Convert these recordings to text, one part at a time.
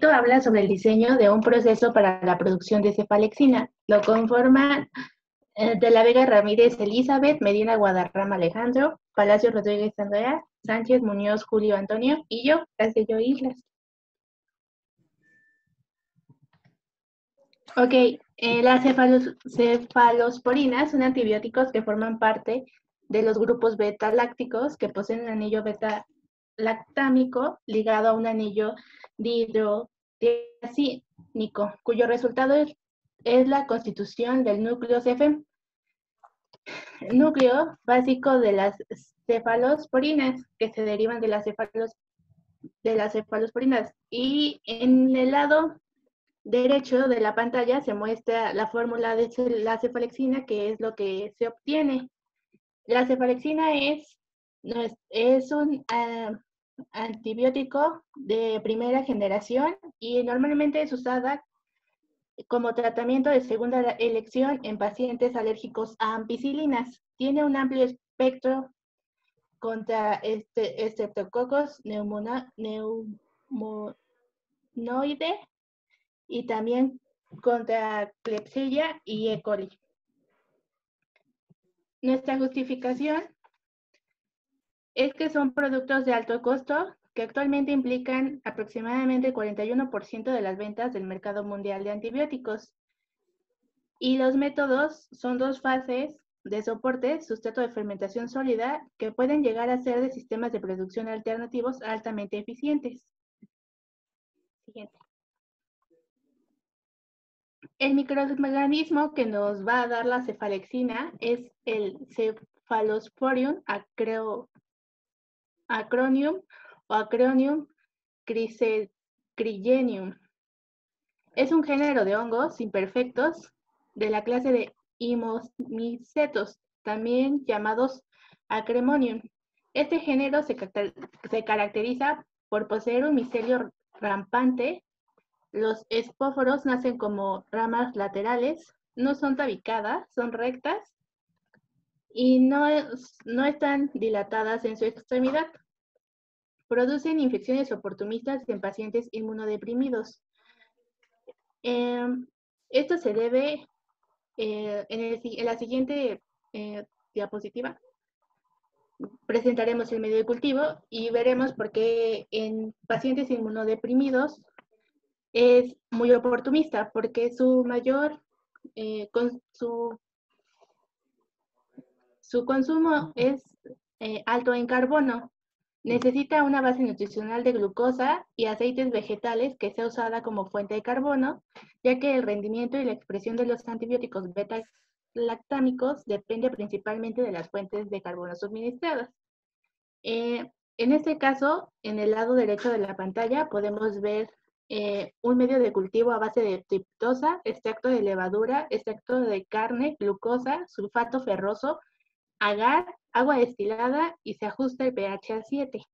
proyecto habla sobre el diseño de un proceso para la producción de cefalexina. Lo conforman de la Vega Ramírez Elizabeth, Medina Guadarrama Alejandro, Palacio Rodríguez Andrea, Sánchez Muñoz Julio Antonio y yo, Castillo Islas. Ok, las cefalosporinas son antibióticos que forman parte de los grupos beta-lácticos que poseen un anillo beta-lactámico ligado a un anillo dihidrotiazínico, cuyo resultado es la constitución del núcleo CFM, núcleo básico de las cefalosporinas, que se derivan de las cefalosporinas. Y en el lado derecho de la pantalla se muestra la fórmula de la cefalexina, que es lo que se obtiene. La cefalexina es un antibiótico de primera generación y normalmente es usada como tratamiento de segunda elección en pacientes alérgicos a ampicilinas. Tiene un amplio espectro contra Streptococcus pneumoniae y también contra Klebsiella y E. coli. Nuestra justificación es que son productos de alto costo que actualmente implican aproximadamente el 41% de las ventas del mercado mundial de antibióticos. Y los métodos son dos fases de soporte, sustrato de fermentación sólida, que pueden llegar a ser de sistemas de producción alternativos altamente eficientes. Siguiente. El microorganismo que nos va a dar la cefalexina es el Cephalosporium acronium o Acronium cryogenium. Es un género de hongos imperfectos de la clase de Hymomicetos, también llamados Acremonium. Este género se caracteriza por poseer un micelio rampante. Los espóforos nacen como ramas laterales, no son tabicadas, son rectas y no están dilatadas en su extremidad. Producen infecciones oportunistas en pacientes inmunodeprimidos. Esto se debe en la siguiente diapositiva. Presentaremos el medio de cultivo y veremos por qué en pacientes inmunodeprimidos es muy oportunista, porque su consumo es alto en carbono. Necesita una base nutricional de glucosa y aceites vegetales que sea usada como fuente de carbono, ya que el rendimiento y la expresión de los antibióticos beta-lactámicos depende principalmente de las fuentes de carbono suministradas. En este caso, en el lado derecho de la pantalla podemos ver un medio de cultivo a base de triptosa, extracto de levadura, extracto de carne, glucosa, sulfato ferroso, agar, agua destilada y se ajusta el pH a 7.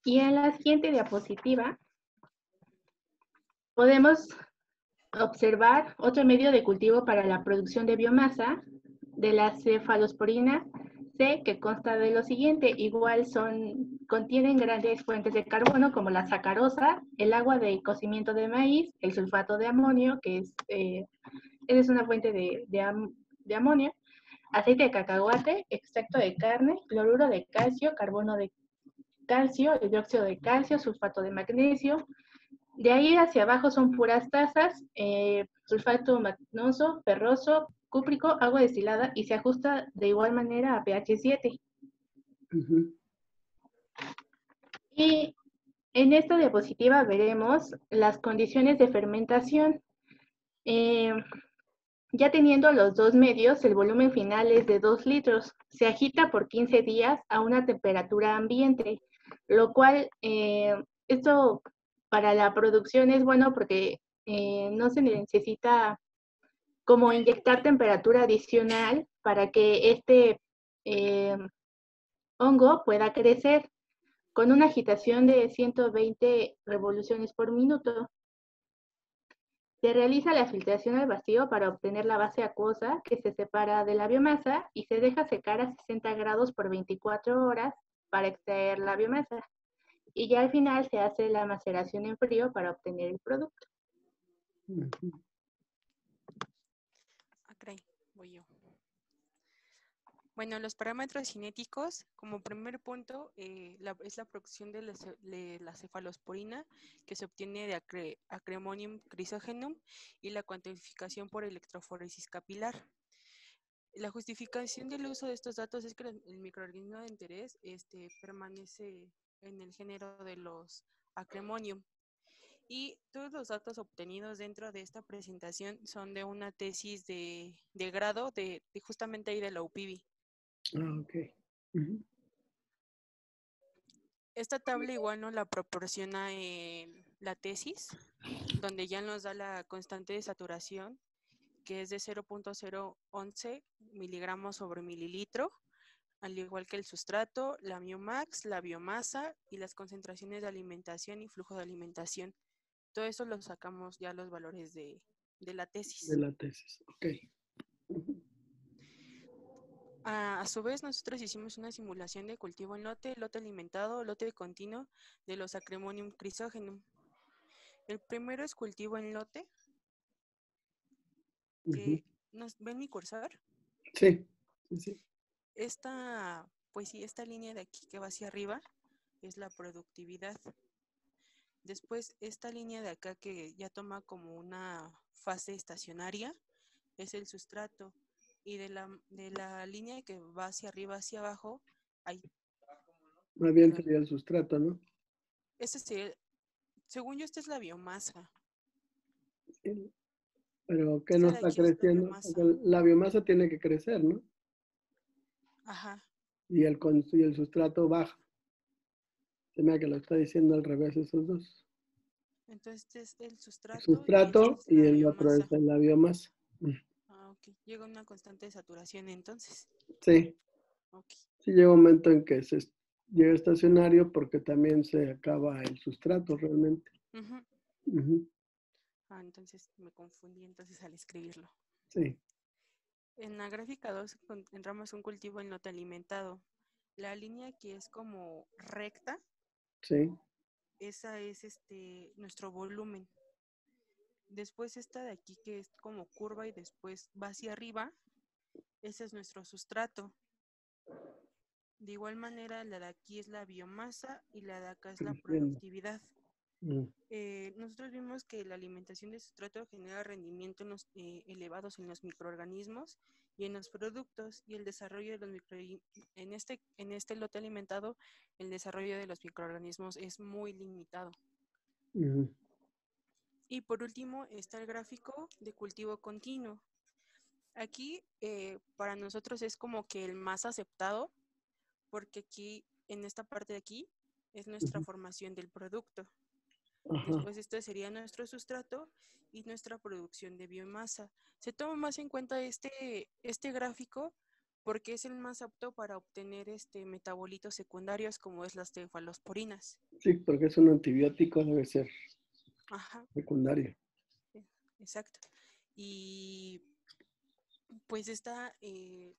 Y en la siguiente diapositiva podemos observar otro medio de cultivo para la producción de biomasa de la cefalosporina C, que consta de lo siguiente. Igual contienen grandes fuentes de carbono como la sacarosa, el agua de cocimiento de maíz, el sulfato de amonio, que es una fuente de amonio, aceite de cacahuate, extracto de carne, cloruro de calcio, carbono de calcio, hidróxido de calcio, sulfato de magnesio. De ahí hacia abajo son puras trazas, sulfato magnoso, ferroso, cúprico, agua destilada y se ajusta de igual manera a pH 7. Y en esta diapositiva veremos las condiciones de fermentación. Ya teniendo los dos medios, el volumen final es de 2 litros. Se agita por 15 días a una temperatura ambiente, lo cual esto para la producción es bueno porque no se necesita como inyectar temperatura adicional para que este hongo pueda crecer con una agitación de 120 revoluciones por minuto. Se realiza la filtración al vacío para obtener la base acuosa que se separa de la biomasa y se deja secar a 60 grados por 24 horas para extraer la biomasa. y ya al final se hace la maceración en frío para obtener el producto. Caray, voy yo. Bueno, los parámetros cinéticos, como primer punto, es la producción de la cefalosporina que se obtiene de Acremonium chrysogenum y la cuantificación por electroforesis capilar. La justificación del uso de estos datos es que el microorganismo de interés permanece en el género de los Acremonium. Y todos los datos obtenidos dentro de esta presentación son de una tesis de grado de justamente ahí de la UPIBI. Ok. Esta tabla igual nos la proporciona la tesis, donde ya nos da la constante de saturación, que es de 0.011 miligramos sobre mililitro, al igual que el sustrato, la Miomax, la biomasa y las concentraciones de alimentación y flujo de alimentación. Todo eso lo sacamos ya los valores de la tesis. De la tesis, ok. A su vez, nosotros hicimos una simulación de cultivo en lote alimentado, lote continuo de los Acremonium chrysogenum. El primero es cultivo en lote. ¿Ven mi cursor? Sí, sí. Esta línea de aquí que va hacia arriba es la productividad. Después, esta línea de acá que ya toma como una fase estacionaria es el sustrato. Y de la línea que va hacia arriba, hacia abajo, hay... Más bien sería el sustrato, ¿no? Según yo, esta es la biomasa. Sí. Pero ¿qué no está creciendo? La biomasa tiene que crecer, ¿no? Ajá. Y el sustrato baja. Se me da que lo está diciendo al revés esos dos. Entonces este es el sustrato. El sustrato y el otro es la biomasa. Ah, ok. Llega una constante de saturación entonces. Sí. Okay. Sí, llega un momento en que se llega estacionario porque también se acaba el sustrato realmente. Entonces me confundí entonces al escribirlo. Sí. En la gráfica 2 encontramos un cultivo en lote alimentado. La línea que es como recta. Sí. Esa es nuestro volumen. Después esta de aquí que es como curva y después va hacia arriba, ese es nuestro sustrato. De igual manera, la de aquí es la biomasa y la de acá es la productividad. Nosotros vimos que la alimentación de sustrato genera rendimientos elevados en los microorganismos y en los productos, y el desarrollo de los en este lote alimentado, el desarrollo de los microorganismos es muy limitado. Y por último está el gráfico de cultivo continuo. Aquí para nosotros es como que el más aceptado, porque aquí, en esta parte de aquí, es nuestra formación del producto. Después esto sería nuestro sustrato y nuestra producción de biomasa. Se toma más en cuenta este gráfico porque es el más apto para obtener metabolitos secundarios como es las cefalosporinas. Sí, porque es un antibiótico, debe ser secundario. Exacto. Y pues esta,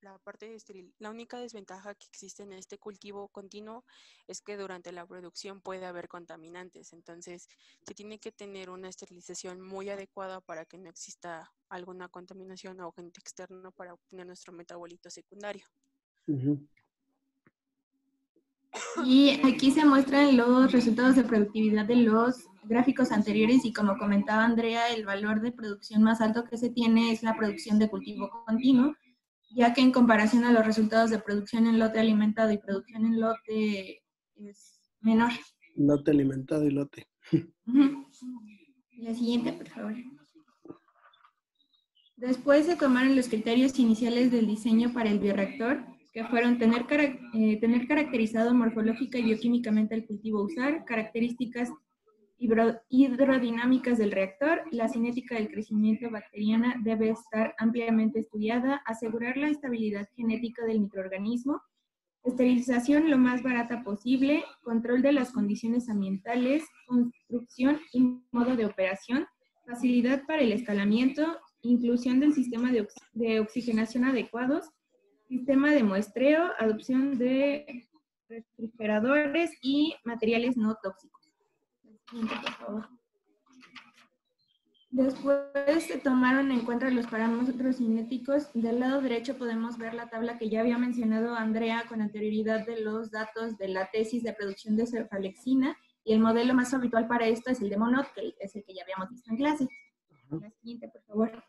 la parte de la única desventaja que existe en este cultivo continuo es que durante la producción puede haber contaminantes, entonces se tiene que tener una esterilización muy adecuada para que no exista alguna contaminación o agente externo para obtener nuestro metabolito secundario. Y aquí se muestran los resultados de productividad de los gráficos anteriores y como comentaba Andrea, el valor de producción más alto que se tiene es la producción de cultivo continuo, ya que en comparación a los resultados de producción en lote alimentado y producción en lote es menor. Lote alimentado y lote. La siguiente, por favor. Después se tomaron los criterios iniciales del diseño para el bioreactor, que fueron tener caracterizado morfológica y bioquímicamente el cultivo a usar, características hidrodinámicas del reactor, la cinética del crecimiento bacteriana debe estar ampliamente estudiada, asegurar la estabilidad genética del microorganismo, esterilización lo más barata posible, control de las condiciones ambientales, construcción y modo de operación, facilidad para el escalamiento, inclusión del sistema de oxigenación adecuados, sistema de muestreo, adopción de refrigeradores y materiales no tóxicos. Siguiente, por favor. Después se tomaron en cuenta los parámetros cinéticos. Del lado derecho podemos ver la tabla que ya había mencionado Andrea con anterioridad de los datos de la tesis de producción de cefalexina, y el modelo más habitual para esto es el de Monod, que es el que ya habíamos visto en clase. La siguiente, por favor.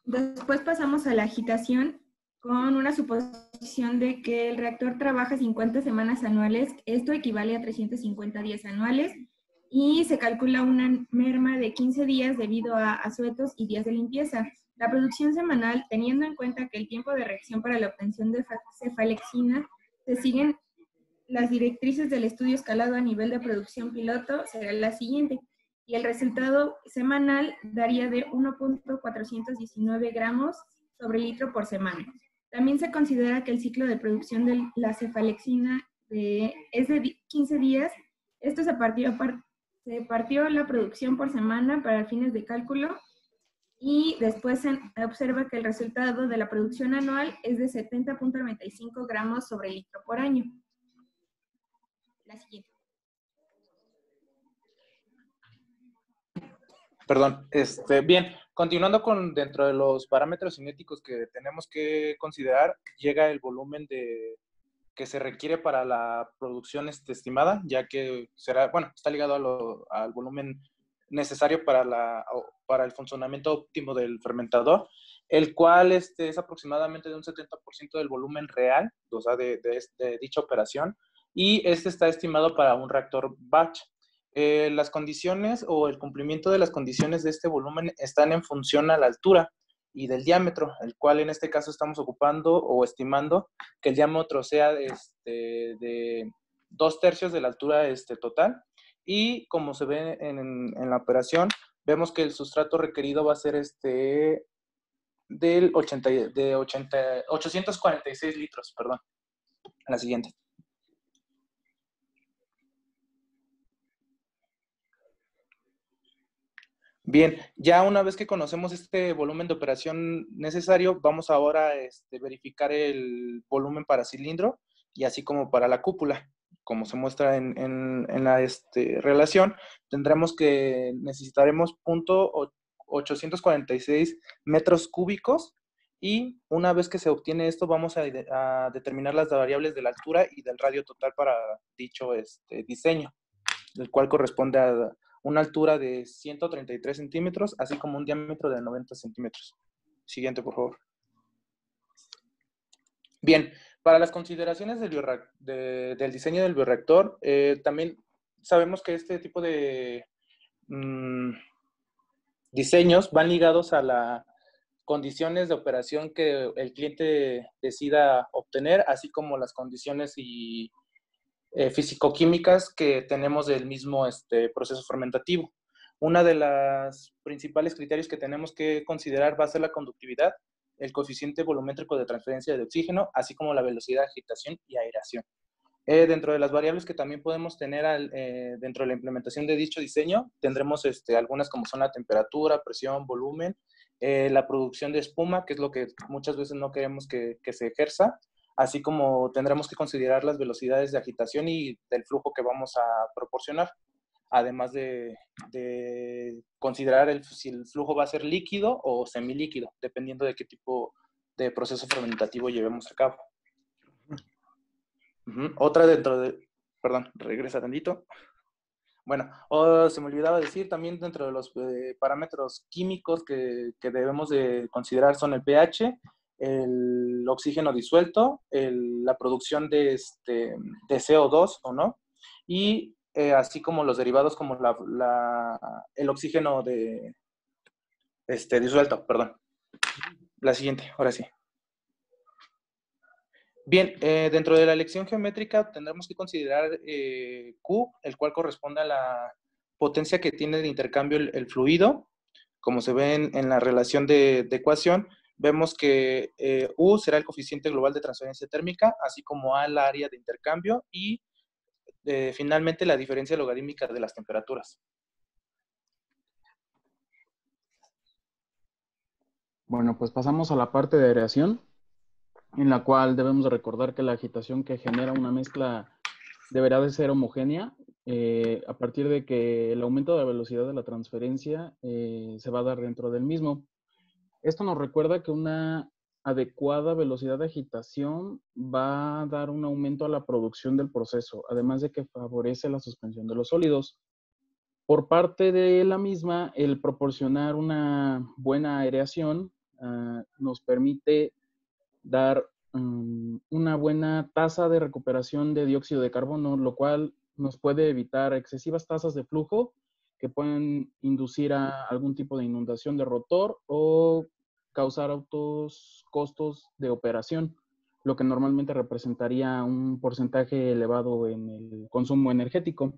Después pasamos a la agitación con una suposición de que el reactor trabaja 50 semanas anuales. Esto equivale a 350 días anuales. Y se calcula una merma de 15 días debido a asuetos y días de limpieza. La producción semanal, teniendo en cuenta que el tiempo de reacción para la obtención de cefalexina se siguen las directrices del estudio escalado a nivel de producción piloto, será la siguiente. Y el resultado semanal daría de 1.419 gramos sobre litro por semana. También se considera que el ciclo de producción de la cefalexina es de 15 días. Esto se partió la producción por semana para fines de cálculo, y después se observa que el resultado de la producción anual es de 70.95 gramos sobre litro por año. La siguiente. Perdón, bien, continuando con dentro de los parámetros cinéticos que tenemos que considerar, llega el volumen que se requiere para la producción estimada, ya que será, bueno, está ligado al volumen necesario para el funcionamiento óptimo del fermentador, el cual es aproximadamente de un 70% del volumen real, o sea, de dicha operación, y está estimado para un reactor batch. Las condiciones o el cumplimiento de las condiciones de este volumen están en función a la altura y del diámetro, el cual en este caso estamos ocupando o estimando que el diámetro sea de 2/3 de la altura total, y como se ve en la operación, vemos que el sustrato requerido va a ser de 846 litros, perdón. La siguiente. Bien, ya una vez que conocemos este volumen de operación necesario, vamos ahora a verificar el volumen para cilindro y así como para la cúpula. Como se muestra en la relación, necesitaremos 846 metros cúbicos, y una vez que se obtiene esto, vamos a determinar las variables de la altura y del radio total para dicho diseño, el cual corresponde a una altura de 133 centímetros, así como un diámetro de 90 centímetros. Siguiente, por favor. Bien, para las consideraciones del diseño del bioreactor, también sabemos que este tipo de diseños van ligados a las condiciones de operación que el cliente decida obtener, así como las condiciones y físico-químicas que tenemos del mismo proceso fermentativo. Una de las principales criterios que tenemos que considerar va a ser la conductividad, el coeficiente volumétrico de transferencia de oxígeno, así como la velocidad de agitación y aeración. Dentro de las variables que también podemos tener dentro de la implementación de dicho diseño, tendremos algunas como son la temperatura, presión, volumen, la producción de espuma, que es lo que muchas veces no queremos que se ejerza, así como tendremos que considerar las velocidades de agitación y del flujo que vamos a proporcionar, además de considerar si el flujo va a ser líquido o semilíquido, dependiendo de qué tipo de proceso fermentativo llevemos a cabo. Otra perdón, regresa tantito. Bueno, se me olvidaba decir también dentro de los parámetros químicos que debemos de considerar son el pH, el oxígeno disuelto, la producción de CO2 o no, y así como los derivados como el oxígeno disuelto, perdón. La siguiente, ahora sí. Bien, dentro de la elección geométrica tendremos que considerar Q, el cual corresponde a la potencia que tiene de intercambio el fluido. Como se ve en la relación de ecuación, vemos que U será el coeficiente global de transferencia térmica, así como A la área de intercambio, y finalmente la diferencia logarítmica de las temperaturas. Bueno, pues pasamos a la parte de aireación. en la cual debemos de recordar que la agitación que genera una mezcla deberá de ser homogénea, a partir de que el aumento de la velocidad de la transferencia se va a dar dentro del mismo. Esto nos recuerda que una adecuada velocidad de agitación va a dar un aumento a la producción del proceso, además de que favorece la suspensión de los sólidos. Por parte de la misma, el proporcionar una buena aireación nos permite dar una buena tasa de recuperación de dióxido de carbono, lo cual nos puede evitar excesivas tasas de flujo que pueden inducir a algún tipo de inundación de rotor o causar altos costos de operación, lo que normalmente representaría un porcentaje elevado en el consumo energético.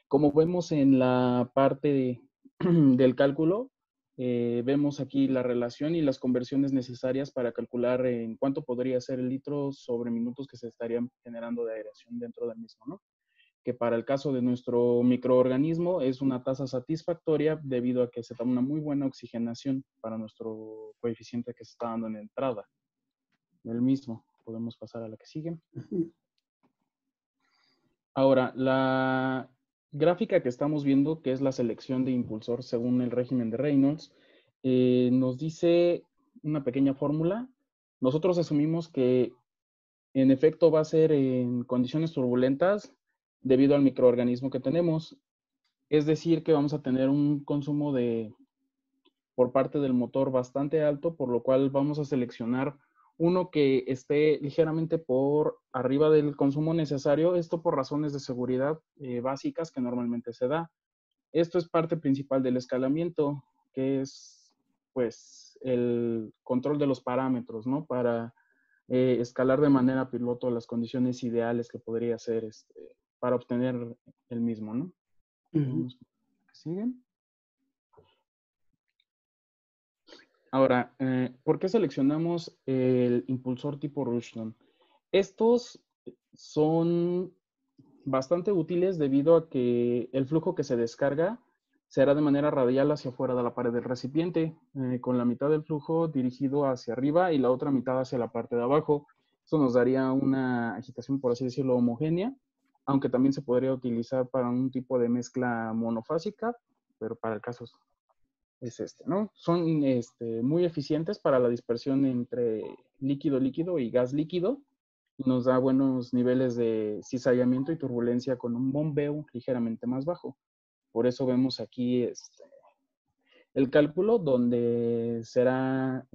Como vemos en la parte del cálculo, vemos aquí la relación y las conversiones necesarias para calcular en cuánto podría ser el litro sobre minutos que se estarían generando de aireación dentro del mismo, ¿no? Que para el caso de nuestro microorganismo es una tasa satisfactoria debido a que se da una muy buena oxigenación para nuestro coeficiente que se está dando en la entrada del mismo. Podemos pasar a la que sigue. Ahora, la gráfica que estamos viendo, que es la selección de impulsor según el régimen de Reynolds, nos dice una pequeña fórmula. Nosotros asumimos que en efecto va a ser en condiciones turbulentas debido al microorganismo que tenemos. Es decir, que vamos a tener un consumo por parte del motor bastante alto, por lo cual vamos a seleccionar uno que esté ligeramente por arriba del consumo necesario, esto por razones de seguridad básicas que normalmente se da. Esto es parte principal del escalamiento, que es pues el control de los parámetros, ¿no? Para escalar de manera piloto las condiciones ideales que podría ser para obtener el mismo, ¿no? ¿Siguen? Ahora, ¿por qué seleccionamos el impulsor tipo Rushton? Estos son bastante útiles debido a que el flujo que se descarga será de manera radial hacia afuera de la pared del recipiente, con la mitad del flujo dirigido hacia arriba y la otra mitad hacia la parte de abajo. Eso nos daría una agitación, por así decirlo, homogénea, aunque también se podría utilizar para un tipo de mezcla monofásica, pero para el caso es ¿no? Son muy eficientes para la dispersión entre líquido-líquido y gas-líquido. Nos da buenos niveles de cizallamiento y turbulencia con un bombeo ligeramente más bajo. Por eso vemos aquí el cálculo donde será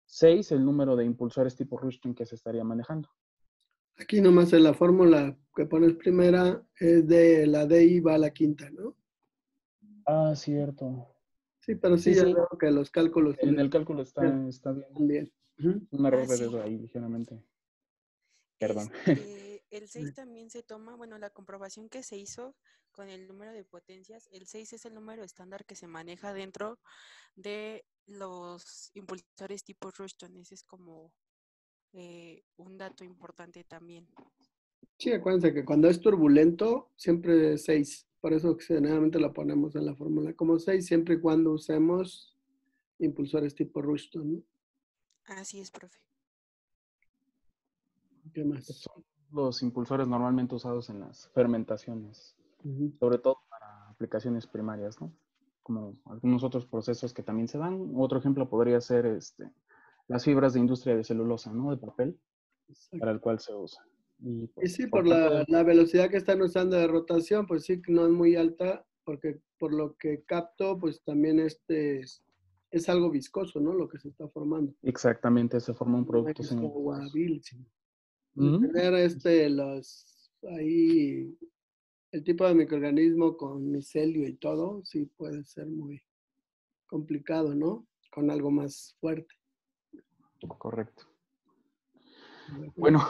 6 el número de impulsores tipo Rushton que se estaría manejando. Aquí nomás en la fórmula que pones primera es de la DI va a la quinta, ¿no? Ah, cierto. Sí, pero sí, ya sí. veo que los cálculos... En el cálculo está bien. Un error de dedo ahí, ligeramente. Perdón. El 6 también se toma, bueno, la comprobación que se hizo con el número de potencias, el 6 es el número estándar que se maneja dentro de los impulsores tipo Rushton. Ese es como un dato importante también. Sí, acuérdense que cuando es turbulento, siempre es 6. Por eso generalmente lo ponemos en la fórmula como 6, siempre y cuando usemos impulsores tipo Rushton, ¿no? Así es, profe. ¿Qué más? Son los impulsores normalmente usados en las fermentaciones, sobre todo para aplicaciones primarias, ¿no? Como algunos otros procesos que también se dan. Otro ejemplo podría ser las fibras de industria de celulosa, ¿no? De papel, exacto, para el cual se usa. Y, pues, sí, por la velocidad que están usando de rotación, pues sí, no es muy alta, porque por lo que capto, pues también es algo viscoso, ¿no? Lo que se está formando. Exactamente, se forma un producto semi-viscoso. Tener ahí el tipo de microorganismo con micelio y todo, sí puede ser muy complicado, ¿no? Con algo más fuerte. Correcto. Bueno,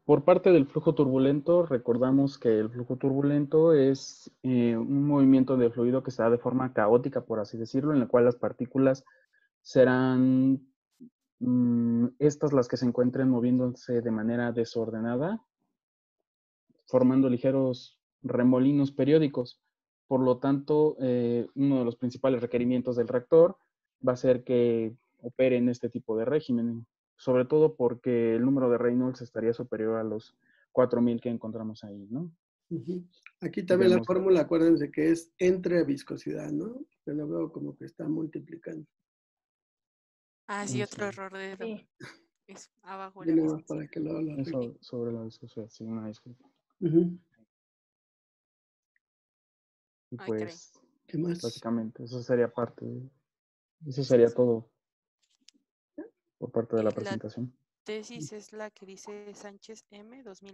por parte del flujo turbulento, recordamos que el flujo turbulento es un movimiento de fluido que se da de forma caótica, por así decirlo, en el cual las partículas serán estas las que se encuentren moviéndose de manera desordenada, formando ligeros remolinos periódicos. Por lo tanto, uno de los principales requerimientos del reactor va a ser que opere en este tipo de régimen. sobre todo porque el número de Reynolds estaría superior a los 4000 que encontramos ahí, ¿no? Ujú. Aquí también la Vemos- fórmula, acuérdense que es entre viscosidad, ¿no? Yo lo veo como que está multiplicando. Ah, sí, otro Eso. error de dedo. Sí. Es abajo la Viene más viscosidad. para que lo arregle. Eso sobre la viscosidad, sí, una disculpa. Ujú. Y Ay, caray. pues, ¿Qué más? básicamente, eso sería eso sería todo por parte de la Y la presentación. tesis es la que dice Sánchez M. 2000.